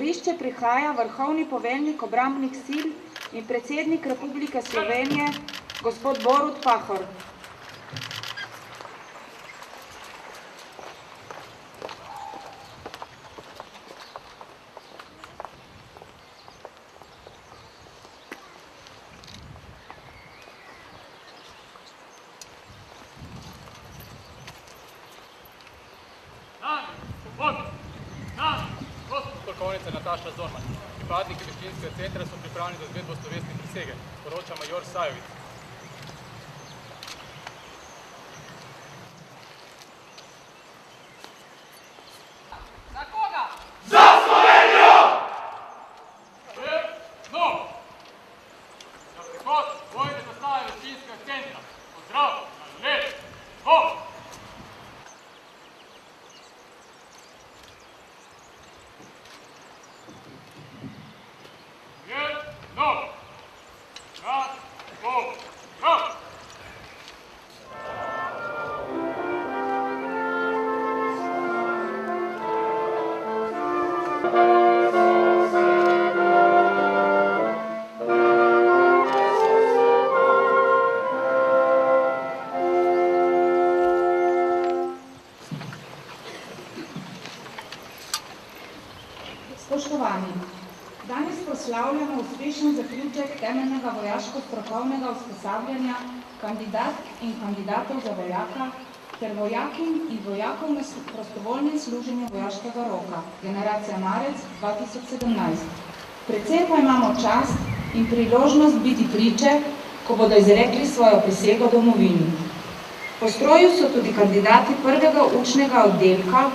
govorišče prihaja vrhovni poveljnik obrambnih sil in predsednik Republike Slovenije, gospod Borut Pahor. Polkovnica Nataša Zorman. Pripadniki Veščinskega centra so pripravljeni za izvedbo slovesne prisege, poroča major Sajovic. Za koga? Za Slovenijo! No! Za prihod vojne zastave Veščinskega centra. Pozdrav na lepo! Spoštovani, danes proslavljamo uspešen zaključek temeljnega vojaško-strokovnega usposabljanja kandidatk in kandidatov za vojaka ter vojakinj in vojakov na prostovoljnem služenju vojaškega roka, generacija marec 2017. Predvsem pa imamo čast in priložnost biti priče, ko bodo izrekli svojo prisego domovini. Po stroju so tudi kandidati prvega učnega oddelka,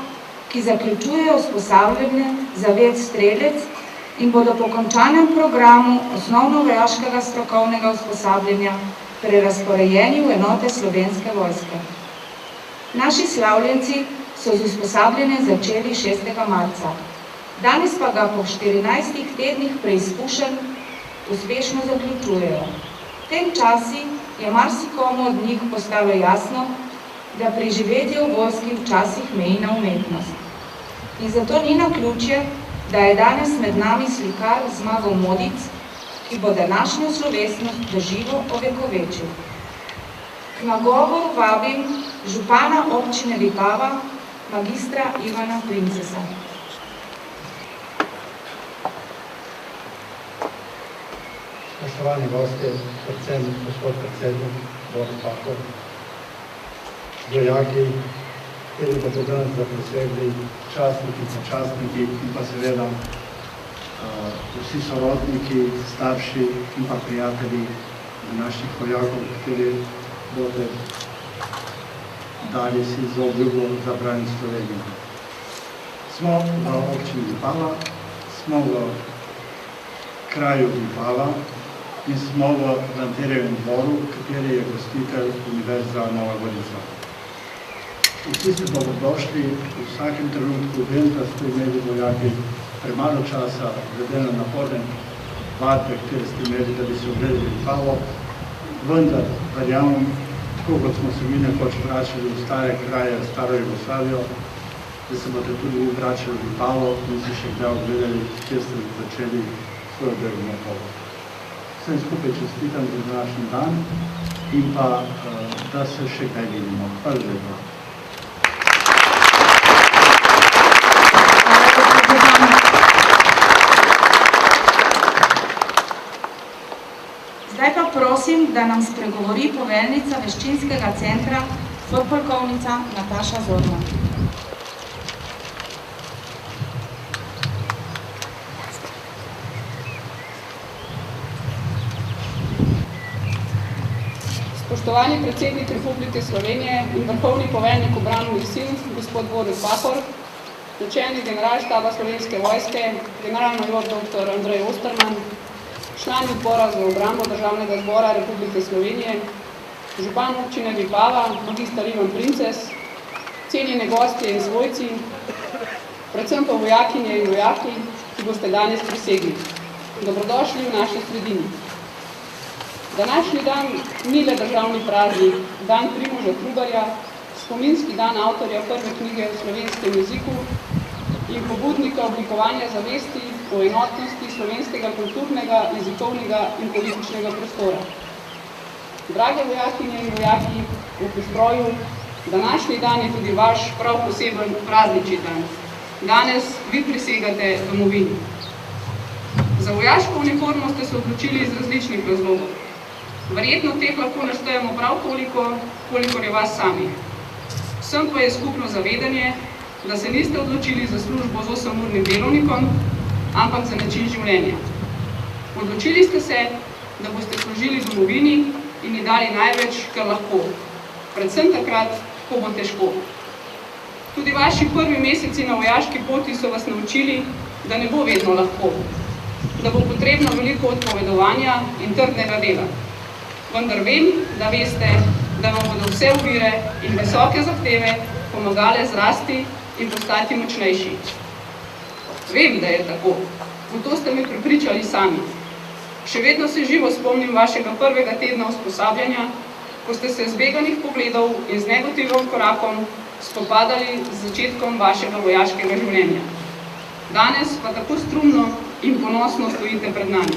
ki zaključujejo usposabljanje za vedstrelec in bodo po končanem programu osnovno-vojaškega strokovnega usposabljanja prerazporejeni v enote Slovenske vojske. Naši slavljenci so z usposabljanjem začeli 6. marca. Danes pa ga po 14 tednih preizkušenj uspešno zaključujejo. V tem časi je marsikomu od njih postalo jasno, da preživetje v vojski včasih meji na umetnost. In zato ni naključje, da je danes med nami slikar Zmago Modic, ki bo današnjo slovesnost doživo ovekovečil. K nagovoru vabim župana občine Vipava, magistra Ivana Princesa. Spoštovani gosti, predvsem gospod predsednik Borut Pahor, vojaki, kateri bodo danes zaprisegli, častniki, počastniki in pa seveda vsi sorodniki, starši in pa prijatelji naših vojakov, kateri bodo dali si za obljubo za braniti Slovenijo. Smo v občini Vipava, smo v kraju Vipava in smo v Planterjevem dvoru, kateri je gostitelj Univerza Nova Gorica. Vsi ste dobrodošli v vsakem trenutku, vem, da ste imeli vojaki premalo časa, glede na naporne vadbe, katere ste imeli, da bi se ogledali Vipavo, vendar verjamem, tako kot smo se mi nekoč vračali v stare kraje, v staro Jugoslavijo, da se boste tudi vračali v Vipavo in si še kdaj ogledali, kjer ste začeli svojo delovno pot. Vsem skupaj čestitam za današnji dan in pa, da se še kdaj vidimo. Hvala lepa. Zdaj pa prosim, da nam spregovori poveljnica Veščinskega centra, podpolkovnica Nataša Zorman. Spoštovani predsednik Republike Slovenije in vrhovni poveljnik obrambnih sil, gospod Borut Pahor, načelnik generalštaba Slovenske vojske, generalmajor dr. Andrej Osterman, člani odbora za obrambo Državnega zbora Republike Slovenije, župan občine Vipava, magister Ivan Princes, cenjene gostje in svojci, predvsem pa vojakinje in vojaki, ki boste danes prisegli. Dobrodošli v naši sredini. Današnji dan ni le državni praznik, dan Primoža Trubarja, spominski dan avtorja prve knjige v slovenskem jeziku in pobudnika oblikovanja zavesti o enotnosti slovenskega kulturnega, jezikovnega in političnega prostora. Drage vojakinje in vojaki, v postroju, današnji dan je tudi vaš prav poseben praznični dan. Danes vi prisegate domovini. Za vojaško uniformo ste se odločili iz različnih razlogov. Verjetno teh lahko naštejemo prav toliko, kolikor je vas samih. Vsem pa je skupno zavedanje, da se niste odločili za službo z 8-urnim delovnikom, ampak za način življenja. Odločili ste se, da boste služili domovini in ji dali največ, kar lahko. Predvsem takrat, ko bo težko. Tudi vaši prvi meseci na vojaški poti so vas naučili, da ne bo vedno lahko, da bo potrebno veliko odpovedovanja in trdnega dela. Vendar vem, da veste, da vam bodo vse ovire in visoke zahteve pomagale zrasti in postati močnejši. Vem, da je tako. V to ste me prepričali sami. Še vedno se živo spomnim vašega prvega tedna usposabljanja, ko ste se z beganih pogledov in z negativnim korakom spopadali z začetkom vašega vojaškega življenja. Danes pa tako strumno in ponosno stojite pred nami.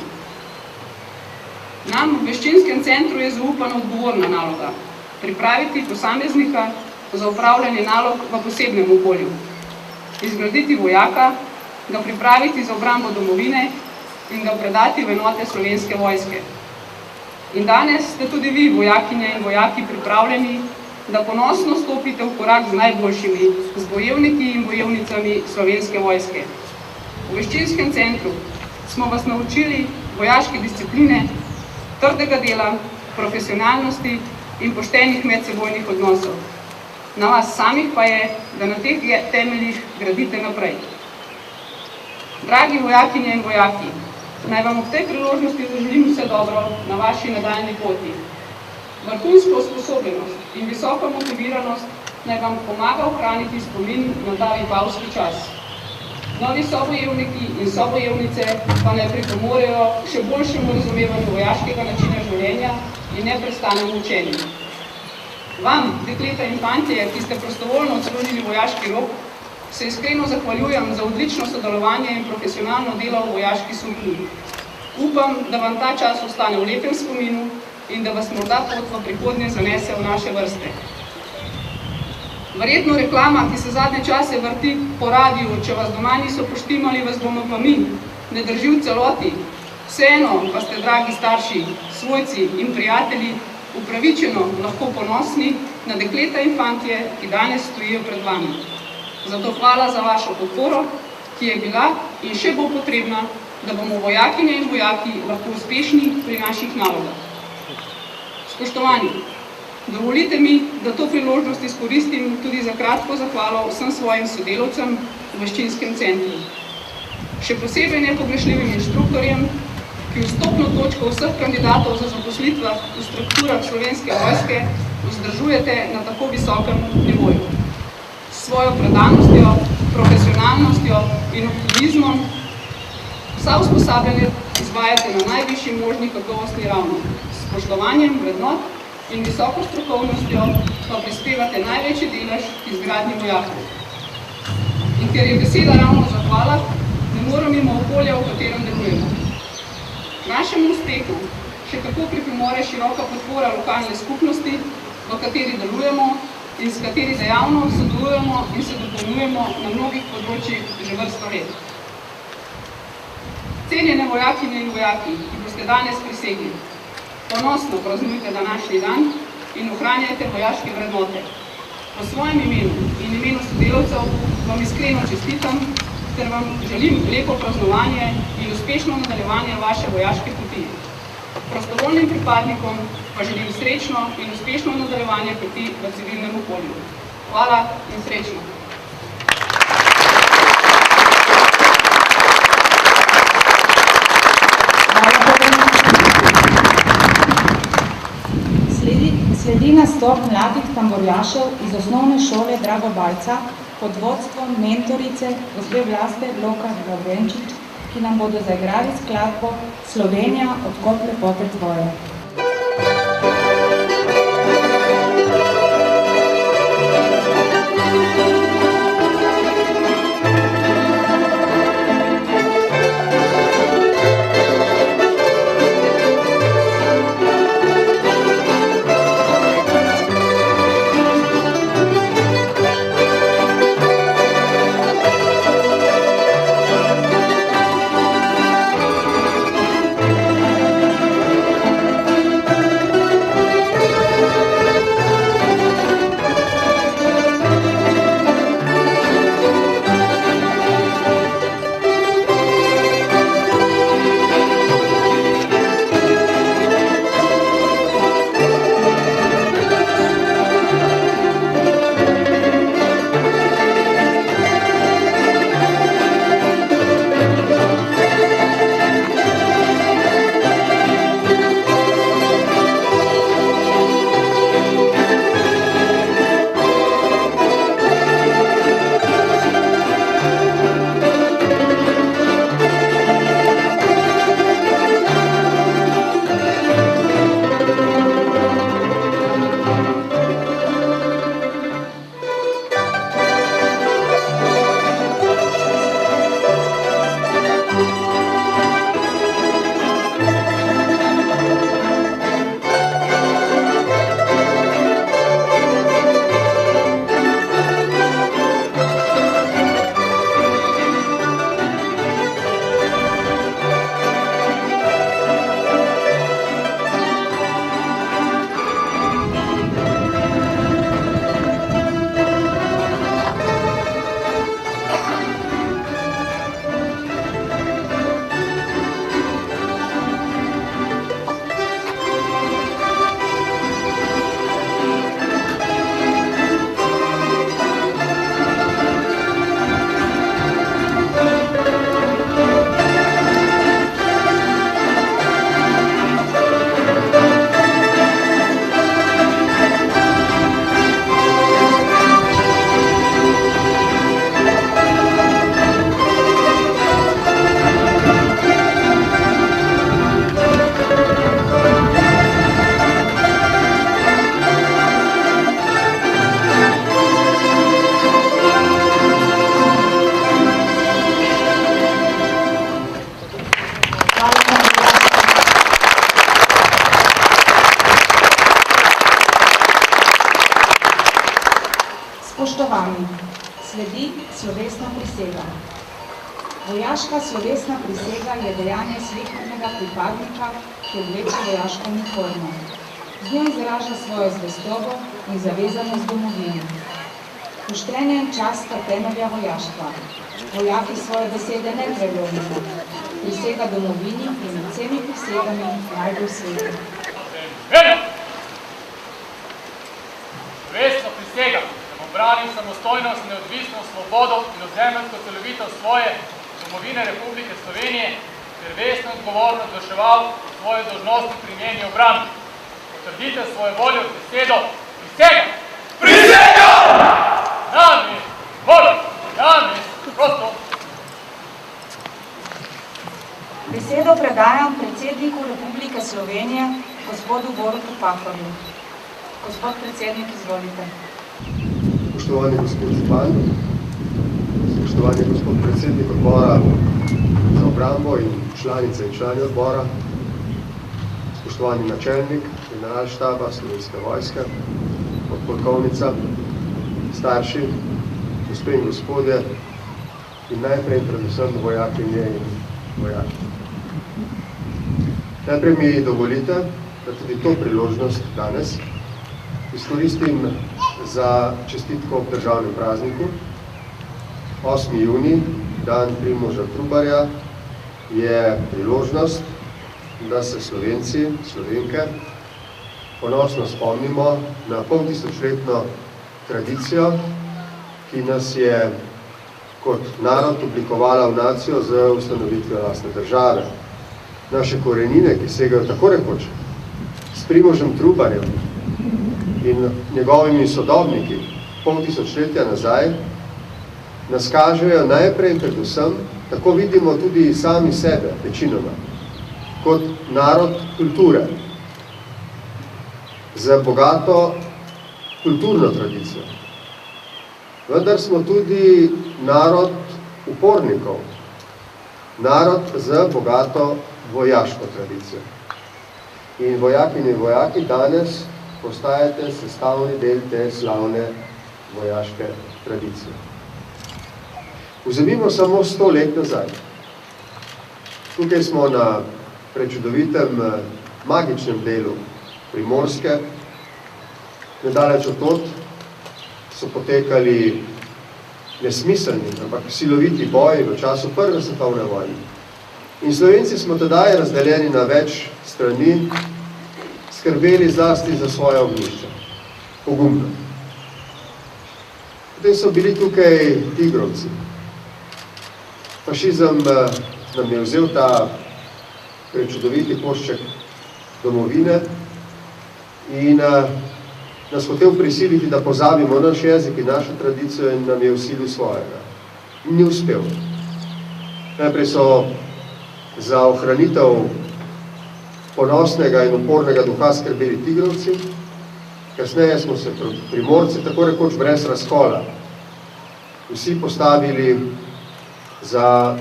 Nam v Veščinskem centru je zaupana odgovorna naloga – pripraviti posameznika za upravljanje nalog v posebnem okolju, izgraditi vojaka, ga pripraviti za obrambo domovine in ga predati v enote Slovenske vojske. In danes ste tudi vi, vojakinje in vojaki, pripravljeni, da ponosno stopite v korak z najboljšimi, z bojevniki in bojevnicami Slovenske vojske. V Veščinskem centru smo vas naučili vojaške discipline, trdega dela, profesionalnosti in poštenih medsebojnih odnosov. Na vas samih pa je, da na teh temeljih gradite naprej. Dragi vojakinje in vojaki, naj vam ob tej priložnosti zaželim vse dobro na vaši nadaljnji poti. Vrhunsko usposobljenost in visoko motiviranost naj vam pomaga ohraniti spomin na ta vipavski čas. Novi sobojevniki in sobojevnice pa naj pripomorejo še boljšemu razumevanju vojaškega načina življenja in neprestanemu učenju. Vam, dekleta in fantje, ki ste prostovoljno odslužili vojaški rok, se iskreno zahvaljujem za odlično sodelovanje in profesionalno delo v vojaški službi. Upam, da vam ta čas ostane v lepem spominu in da vas morda pot v prihodnje zanese v naše vrste. Verjetno reklama, ki se zadnje čase vrti po radiju, če vas doma niso poštimali, vas bomo pa mi, ne drži v celoti. Vseeno pa ste, dragi starši, svojci in prijatelji, upravičeno lahko ponosni na dekleta in fantje, ki danes stojijo pred vami. Zato hvala za vašo podporo, ki je bila in še bo potrebna, da bomo vojakinje in vojaki lahko uspešni pri naših nalogah. Spoštovani, dovolite mi, da to priložnost izkoristim tudi za kratko zahvalo vsem svojim sodelavcem v Veščinskem centru. Še posebej nepogrešljivim inštruktorjem, ki vstopno točko vseh kandidatov za zaposlitve v strukturah Slovenske vojske vzdržujete na tako visokem nivoju. S svojo predanostjo, profesionalnostjo in optimizmom vsa usposabljanja izvajate na najvišji možni kakovostni ravni, s spoštovanjem vrednot in visoko strokovnostjo pa prispevate največji delež k izgradnji vojakov. In ker je beseda ravno zahvala, ne morem mimo okolja, v katerem delujemo. Našemu uspehu še kako pripomore široka podpora lokalne skupnosti, v kateri delujemo in s kateri dejavno sodelujemo in se dopolnjujemo na mnogih področjih že vrsto let. Cenjene vojakinje in vojaki, ki boste danes prisegli, ponosno praznujte današnji dan in ohranjajte vojaške vrednote. Po svojem imenu in imenu sodelavcev vam iskreno čestitam ter vam želim lepo praznovanje in uspešno nadaljevanje vaše vojaške poti. Prostovoljnim pripadnikom pa želim srečno in uspešno nadaljevanje poti v civilnem okolju. Hvala in srečno! Sledi nastop mladih tamborjašev iz osnovne šole Drago Bajca pod vodstvom mentorice gospe Vlaste Loka Gavrenčič, ki nam bodo zaigrali skladbo Slovenija, odkot lepote tvoje. Spoštovani, sledi slovesna prisega. Vojaška slovesna prisega je dejanje slehernega pripadnika, ki obleče vojaško uniformo. Z njo izraža svojo zvestobo in zavezanost domovini. Poštenje in čast sta temelja vojaštva. Vojaki svoje besede ne prelomijo. Prisega domovini in med vsemi prisegami najbolj svetu. Vestno prisegam, da bom branil samostojnost, neodvisnost, svobodo in ozemeljsko celovitost svoje domovine Republike Slovenije ter vestno odgovorno izvrševal svoje dolžnosti pri njeni obrambi. Potrdite svojo voljo z besedo prisegam! Prisegam! Nami, voljo, nami, prosto. Besedo predajam predsedniku Republike Slovenije, gospodu Borutu Pahorju. Gospod predsednik, izvolite. Spoštovani gospod župan, spoštovani gospod predsednik odbora za obrambo in članice in člani odbora, spoštovani načelnik generalštaba Slovenske vojske, podpolkovnica, starši, gospe in gospodje in najprej predvsem vojakinje in vojaki. Najprej mi dovolite, da tudi to priložnost danes izkoristim za čestitko ob državnem prazniku. 8. junij, dan Primoža Trubarja, je priložnost, da se Slovenci, Slovenke, ponosno spomnimo na poltisočletno tradicijo, ki nas je kot narod oblikovala v nacijo z ustanovitvijo lastne države. Naše korenine, ki segajo tako rekoč s Primožem Trubarjem in njegovimi sodobniki poltisočletja nazaj, nas kažejo najprej in predvsem, tako vidimo tudi sami sebe, večinoma, kot narod kulture, z bogato kulturno tradicijo. Vendar smo tudi narod upornikov, narod z bogato vojaško tradicijo. In vojakinje in vojaki danes postajate sestavni del te slavne vojaške tradicije. Vzemimo samo 100 let nazaj. Tukaj smo na prečudovitem magičnem delu Primorske. Nedaleč od tod so potekali nesmiselni, ampak siloviti boji v času Prve svetovne vojne. In Slovenci smo tedaj razdeljeni na več strani, skrbeli zlasti za svoje ognjišče. Pogumno. Potem so bili tukaj tigrovci. Fašizem nam je vzel ta prečudoviti košček domovine in nas hotel prisiliti, da pozabimo naš jezik in našo tradicijo in nam je vsilil svojega. In ni uspel. Najprej so za ohranitev ponosnega in upornega duha skrbeli tigrovci, kasneje smo se Primorci tako rekoč brez razkola vsi postavili za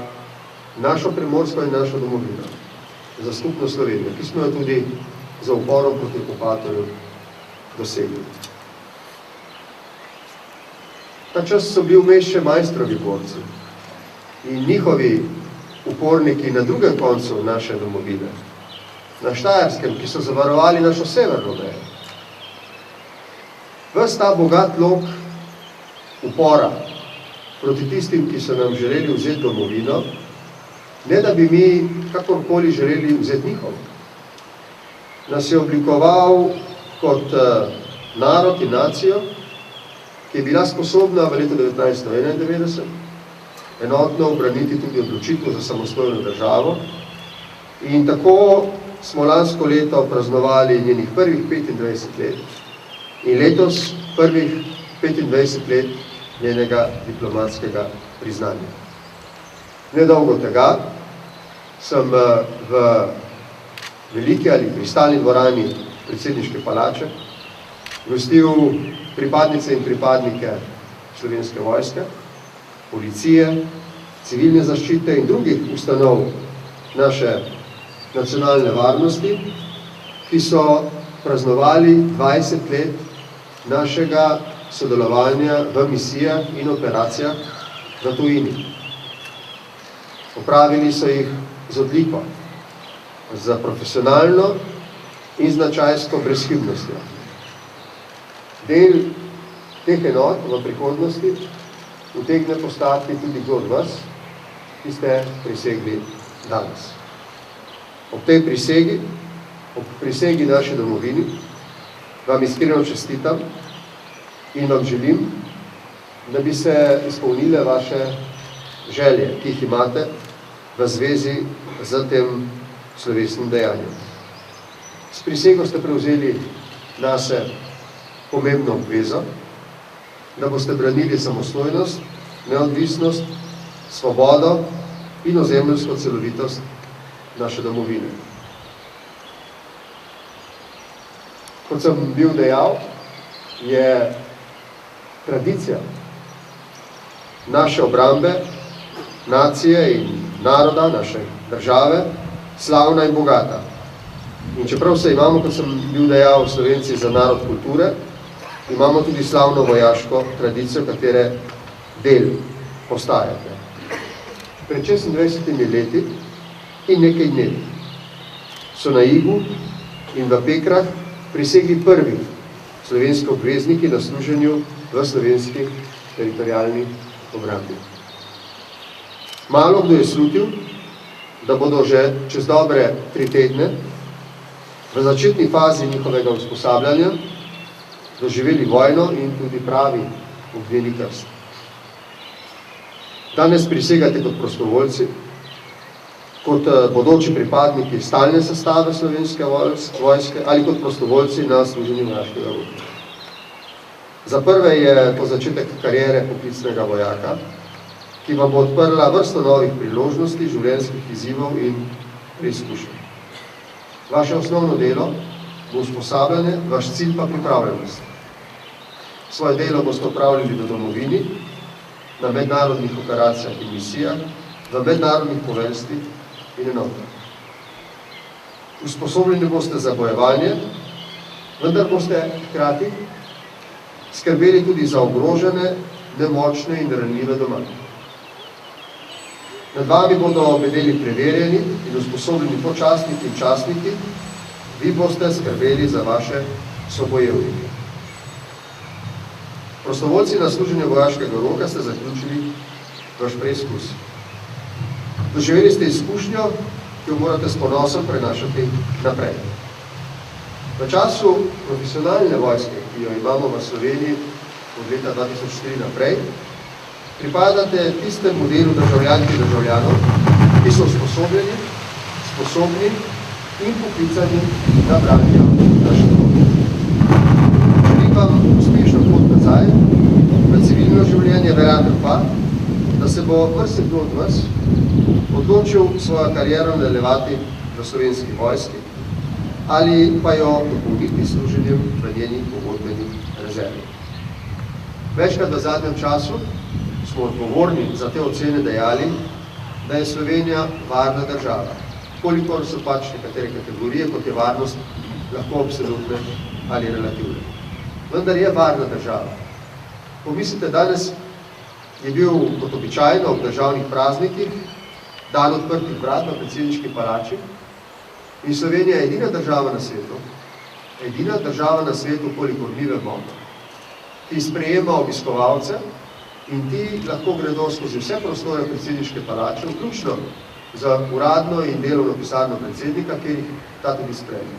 našo Primorsko in našo domovino, za skupno Slovenijo, ki smo jo tudi za uporom proti okupatorju dosegli. Ta čas so bili vmes še majstrovi borci in njihovi uporniki na drugem koncu naše domovine, na Štajerskem, ki so zavarovali našo severno mejo. Ves ta bogat lok upora proti tistim, ki so nam želeli vzeti domovino, ne da bi mi kakorkoli želeli vzeti njihov. Nas je oblikoval kot narod in nacijo, ki je bila sposobna v letu 1991 enotno obraniti tudi odločitev za samostojno državo. In tako smo lansko leto praznovali njenih prvih 25 let in letos prvih 25 let njenega diplomatskega priznanja. Nedolgo tega sem v veliki ali kristalni dvorani predsedniške palače gostil pripadnice in pripadnike Slovenske vojske, policije, civilne zaščite in drugih ustanov naše nacionalne varnosti, ki so praznovali 20 let našega sodelovanja v misijah in operacijah v tujini. Opravili so jih z odliko, za profesionalno in značajsko brezhibnostjo. Del teh enot v prihodnosti utegne postati tudi kdo od vas, ki ste prisegli danes. Ob tej prisegi, ob prisegi naše domovini, vam iskreno čestitam in vam želim, da bi se izpolnile vaše želje, ki jih imate v zvezi z tem slovesnim dejanjem. S prisego ste prevzeli nase pomembno obvezo, da boste branili samostojnost, neodvisnost, svobodo in ozemeljsko celovitost naše domovine. Kot sem bil dejal, je tradicija naše obrambe, nacije in naroda, naše države, slavna in bogata. In čeprav se imamo, kot sem bil dejal, Slovenci za narod kulture, imamo tudi slavno vojaško tradicijo, katere del postajate. Pred 26 leti in nekaj dnevi so na Igu in v Pekrah prisegli prvi slovenski obvezniki na služenju v slovenski teritorialni obrambi. Malo kdo je slutil, da bodo že čez dobre 3 tedne v začetni fazi njihovega usposabljanja doživeli vojno in tudi pravi ognjeni krst. Danes prisegate kot prostovoljci, kot bodoči pripadniki stalne sestave slovenske vojske ali kot prostovoljci na služenju vojaškega roka. Za prve je to začetek kariere poklicnega vojaka, ki vam bo odprla vrsto novih priložnosti, življenjskih izzivov in preizkušenj. Vaše osnovno delo bo usposabljanje, vaš cilj pa pripravljenost. Svoje delo boste opravljali v domovini, na mednarodnih operacijah in misijah, v mednarodnih poveljstvih in enotah. Usposobljeni boste za bojevanje, vendar boste hkrati skrbeli tudi za ogrožene, nemočne in ranljive doma. Nad vami bodo bedeli preverjeni in usposobljeni počastniki in častniki, vi boste skrbeli za vaše sobojevnike. Prostovoljci na služenju vojaškega roka ste zaključili vaš preizkus. Doživeli ste izkušnjo, ki jo morate s ponosom prenašati naprej. V času profesionalne vojske, ki jo imamo v Sloveniji od leta 2004 naprej, pripadate tistemu delu državljank in državljanov, ki so usposobljeni, sposobni in poklicani, da branijo naše domovine. Želim vam uspešno pot nazaj v civilno življenje, verjamem pa, da se bo marsikdo od vas odločil svojo kariero nadaljevati v slovenski vojski ali pa jo dopolniti služenjem v njeni pogodbeni rezervi. Večkrat v zadnjem času smo odgovorni za te ocene dejali, da je Slovenija varna država, kolikor so pač nekatere kategorije, kot je varnost, lahko absolutne ali relativne. Vendar je varna država. Pomislite, danes je bil kot običajno ob državnih praznikih dan odprtih vrat v predsedniški palači in Slovenija je edina država na svetu, kolikor mi vemo, ki sprejema obiskovalce in ti lahko gredo skozi vse prostore predsedniške palače, vključno za uradno in delovno pisarno predsednika, kjer jih ta tudi sprejme.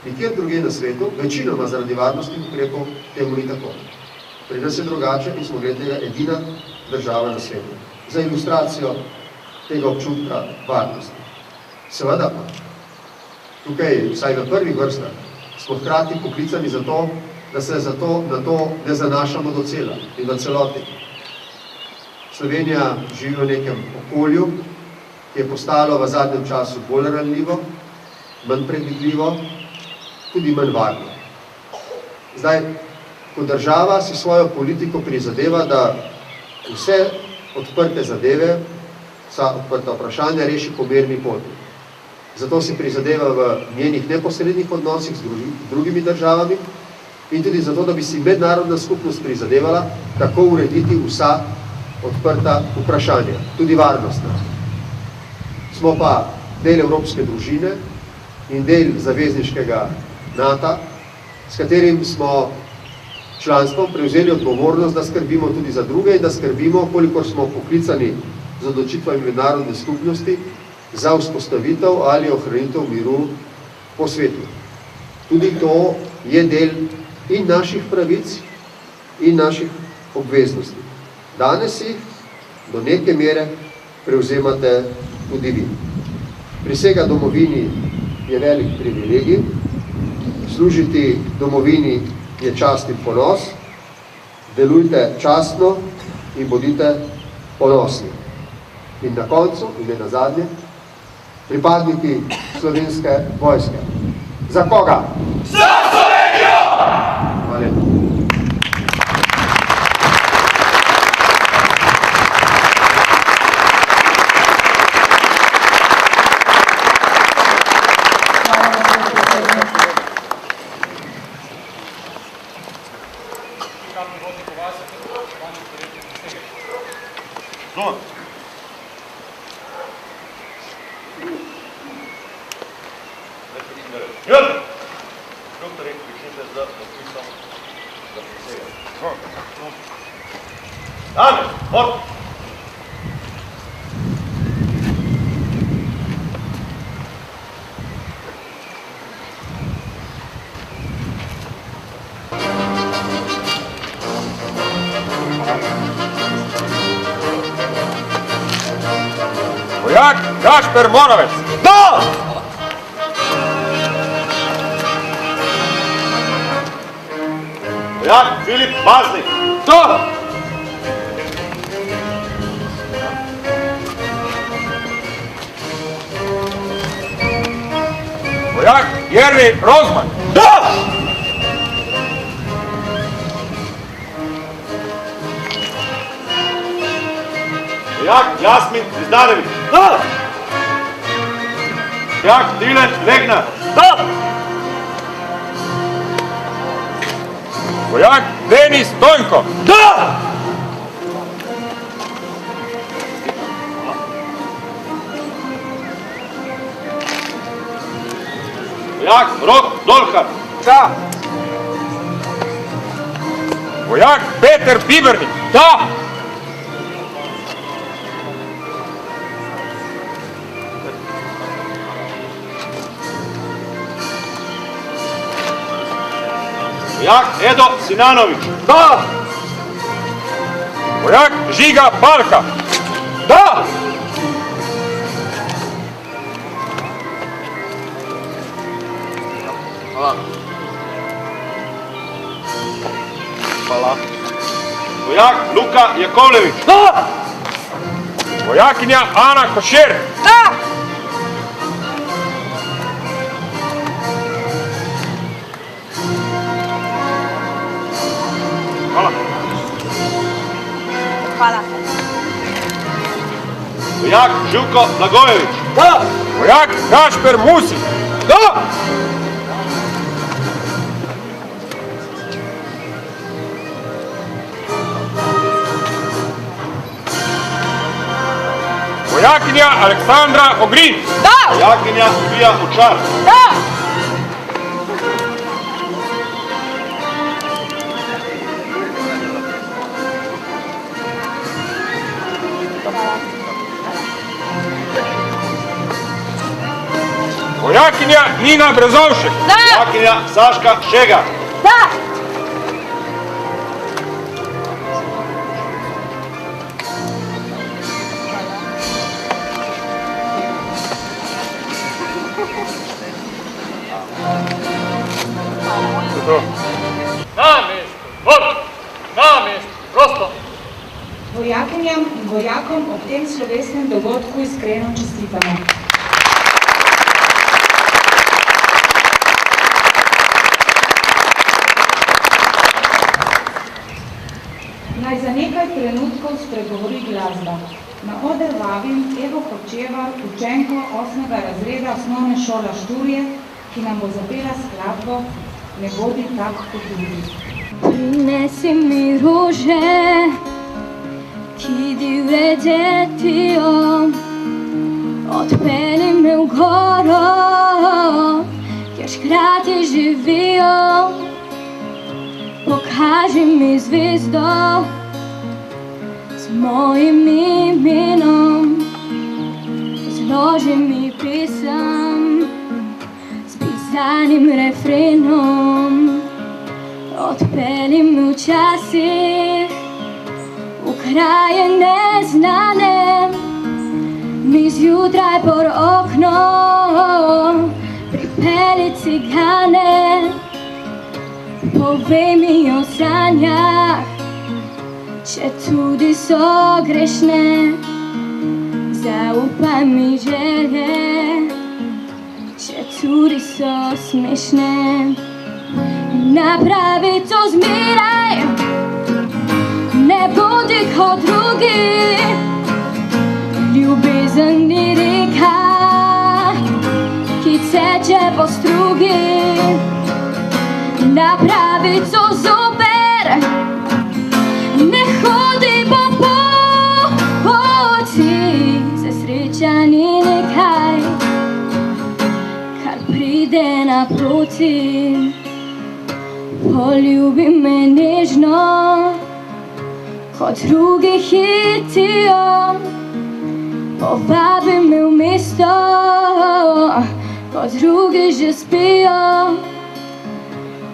Nikjer drugje na svetu, večinoma zaradi varnostnih ukrepov, temu ni tako. Pri nas je drugače in smo glede tega edina država na svetu. Za ilustracijo tega občutka varnosti. Seveda pa, tukaj, vsaj v prvih vrstah, smo hkrati poklicani za to, da se na to ne zanašamo do cela in v celoti. Slovenija živi v nekem okolju, ki je postalo v zadnjem času bolj ranljivo, manj predvidljivo, tudi manj varno. Zdaj, kot država si svojo politiko prizadeva, da vse odprte zadeve, vsa odprta vprašanja reši po mirni poti. Zato si prizadeva v njenih neposrednih odnosih z drugimi državami, in tudi zato, da bi si mednarodna skupnost prizadevala, kako urediti vsa odprta vprašanja, tudi varnostna. Smo pa del evropske družine in del zavezniškega NATO, s katerim smo članstvom prevzeli odgovornost, da skrbimo tudi za druge in da skrbimo, kolikor smo poklicani z odločitvami mednarodne skupnosti, za vzpostavitev ali ohranitev miru po svetu. Tudi to je del in naših pravic in naših obveznosti. Danes jih do neke mere prevzemate tudi vi. Prisega domovini je velik privilegij, služiti domovini je čast in ponos, delujte častno in bodite ponosni. In na koncu, in ne nazadnje, pripadniki Slovenske vojske. Za koga? Za Slovenijo! Hvala lepa. Vojak Gašper Moravec. Da! Vojak Filip Baznik. Da! Vojak Jernej Rozman. Da! Vojak Jasmin Zizdarević. Da! Vojak Dilen Regnar. Da! Vojak Denis Stojnko. Da! Vojak Rok Dolhar. Da! Vojak Peter Bibernik. Da! Vojak Edo Sinanović. Da! Vojak Žiga Balka. Da! Hvala. Vojak Luka Jakovlević. Da! Vojakinja Ana Košer. Da! Hvala. Hvala. Vojak Živko Blagojević. Da! Vojak Gašper Musi. Da! Vojakinja Aleksandra Ogrin. Da! Vojakinja Vija Učar. Da! Vojakinja Nina Brezovšek. Da! Vojakinja Saška Šega. Da! Na mestu, na mestu, prosto. Vojakinjam in vojakom ob tem slovesnem dogodku iskreno čestitamo. Naj za nekaj trenutkov spregovori glasba. Na oder vabim Evo Hočevar, učenko 8. razreda osnovne šole Šturje, ki nam bo zapela skladbo ne bodi tak kot drugi. Prinesi mi rože, ki divje detijo, odpelji me v goro, kjer škrati živijo. Pokaži mi zvezdo z mojim imenom, zloži mi pesem s pisanim refrenom. Odpelji me včasih v kraje neznane, mi zjutraj por okno pripelji cigane. Povej mi o sanjah, če tudi so grešne, zaupaj mi želje, če tudi so smešne. Napravi to zmeraj, ne bodi kot drugi, ljubezen ni reka, ki teče po strugi. Napravi to zoper, ne hodi po poti, se sreča ni nekaj, kar pride naproti. Poljubi me nežno, kot drugi hitijo, povabi me v mesto, kot drugi že spijo.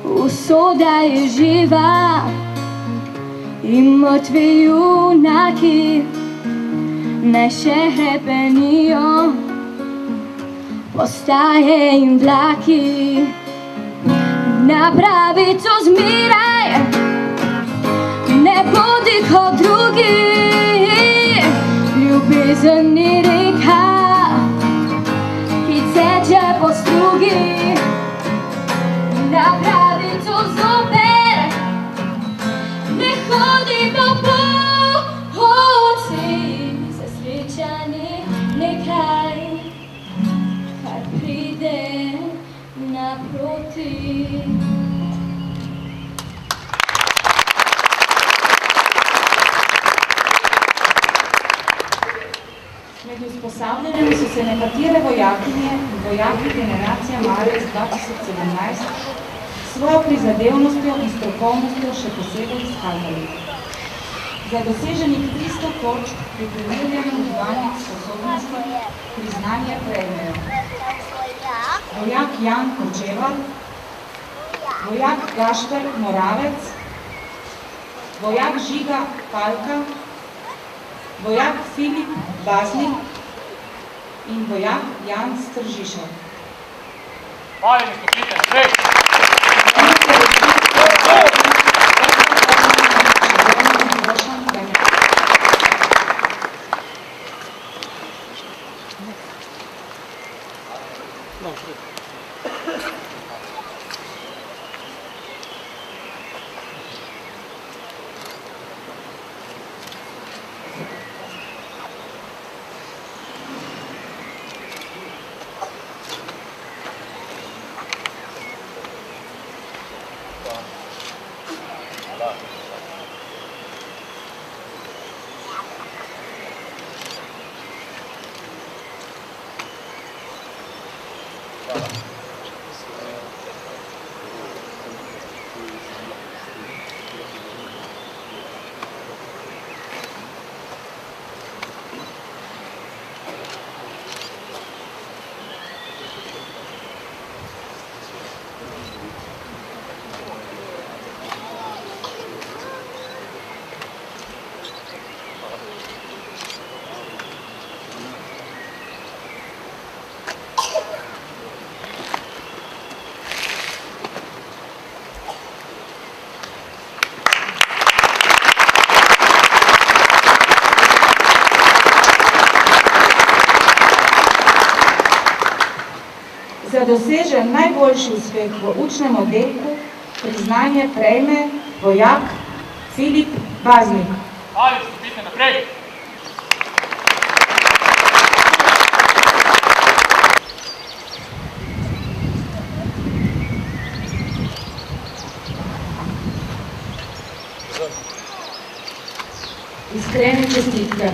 Usoda je živa in mrtvi junaki ne še hrepenijo, postaje in vlaki. Napravi to zmeraj, ne bodi kot drugi, ljubezen ni reka, ki teče po strugi. Napravi to zoper, ne hodi po poti, se sreča ni nekaj, kar pride naproti. Med usposabljanjem so se nekatere vojakinje in vojaki generacija Marec 2017 svojo prizadevnostjo in strokovnostjo še posebej izkazali. Za doseženih 300 točk pri preverjanju gibalnih sposobnosti priznanje prejmejo vojak Jan Kočevar, vojak Gašper Moravec, vojak Žiga Palka, vojak Filip Baznik in vojak Jan Stržišar. Hvala mi stopite naprej. Za dosežen najboljši uspeh v učnem oddelku priznanje prejme vojak Filip Baznik. Hvala, stopite naprej. Iskrene čestitke.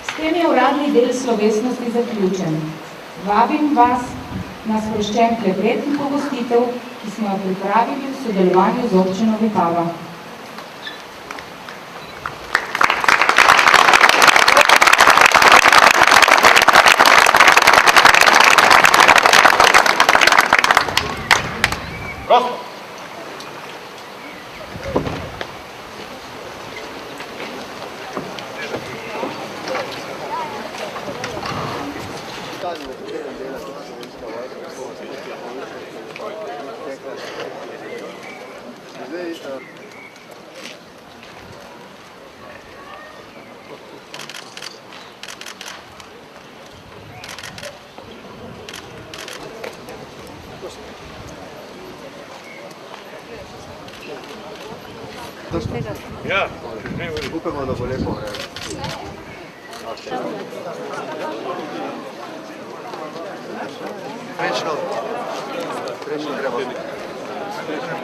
S tem je uradni del slovesnosti zaključen. Vabim vas na sproščen klepet in pogostitev, ki smo jo pripravili v sodelovanju z občino Vipava. Prosto. Ja, upamo, da bo lepo vreme. Prečno gremo. Prečno.